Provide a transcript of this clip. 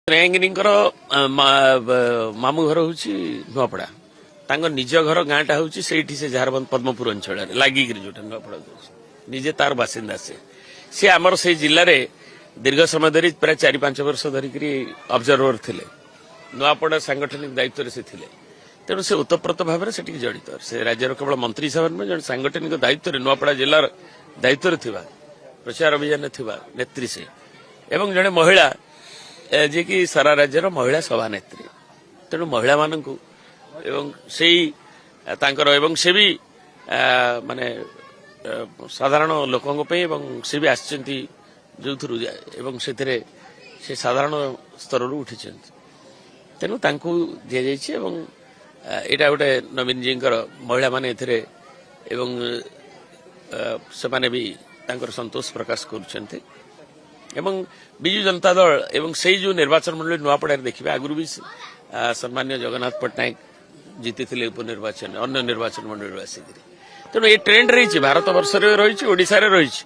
ଶ୍ରେୟାଙ୍ଗିନୀଙ୍କର ମାମୁ ଘର ହଉଛି ନୂଆପଡ଼ା, ତାଙ୍କ ନିଜ ଘର ଗାଁଟା ହଉଛି ସେଇଠି, ସେ ଝାରବନ୍ଦ ପଦ୍ମପୁର ଅଞ୍ଚଳରେ ଲାଗିକିରି ଯୋଉଟା ନୂଆପଡ଼ା କହୁଛି, ନିଜେ ତାର ବାସିନ୍ଦା ସେ ଆମର ସେଇ ଜିଲ୍ଲାରେ ଦୀର୍ଘ ସମୟ ଧରି ପ୍ରାୟ 4-5 ବର୍ଷ ଧରିକିରି ଅବଜର୍ଭର ଥିଲେ, ନୂଆପଡ଼ା ସାଂଗଠନିକ ଦାୟିତ୍ୱରେ ସେ ଥିଲେ। ତେଣୁ ସେ ଓତପ୍ରୋତ ଭାବରେ ସେଠିକି ଜଡ଼ିତ, ସେ ରାଜ୍ୟର କେବଳ ମନ୍ତ୍ରୀ ହିସାବରେ ନୁହେଁ, ଜଣେ ସାଂଗଠନିକ ଦାୟିତ୍ୱରେ ନୂଆପଡ଼ା ଜିଲ୍ଲାର ଦାୟିତ୍ୱରେ ଥିବା, ପ୍ରଚାର ଅଭିଯାନରେ ଥିବା ନେତ୍ରୀ ସେ, ଏବଂ ଜଣେ ମହିଳା ଯିଏକି ସାରା ରାଜ୍ୟର ମହିଳା ସଭାନେତ୍ରୀ। ତେଣୁ ମହିଳାମାନଙ୍କୁ ଏବଂ ସେଇ ତାଙ୍କର ଏବଂ ସେ ବି ମାନେ ସାଧାରଣ ଲୋକଙ୍କ ପାଇଁ ଏବଂ ସେ ବି ଆସିଛନ୍ତି ଯୋଉଥିରୁ ଏବଂ ସେଥିରେ ସେ ସାଧାରଣ ସ୍ତରରୁ ଉଠିଛନ୍ତି। ତେଣୁ ତାଙ୍କୁ ଦିଆଯାଇଛି ଏବଂ ଏଇଟା ଗୋଟେ ନବୀନଜୀଙ୍କର ମହିଳାମାନେ ଏଥିରେ ଏବଂ ସେମାନେ ବି ତାଙ୍କର ସନ୍ତୋଷ ପ୍ରକାଶ କରୁଛନ୍ତି। ଏବଂ ବିଜୁ ଜନତା ଦଳ ଏବଂ ସେଇ ଯୋଉ ନିର୍ବାଚନ ମଣ୍ଡଳୀ ନୂଆପଡ଼ାରେ ଦେଖିବେ, ଆଗରୁ ବି ସମ୍ମାନୀୟ ଜଗନ୍ନାଥ ପଟ୍ଟନାୟକ ଜିତିଥିଲେ ଉପନିର୍ବାଚନ ଅନ୍ୟ ନିର୍ବାଚନ ମଣ୍ଡଳୀରୁ ଆସିକିରି। ତେଣୁ ଏ ଟ୍ରେଣ୍ଡ ରହିଛି, ଭାରତ ବର୍ଷରେ ରହିଛି, ଓଡ଼ିଶାରେ ରହିଛି।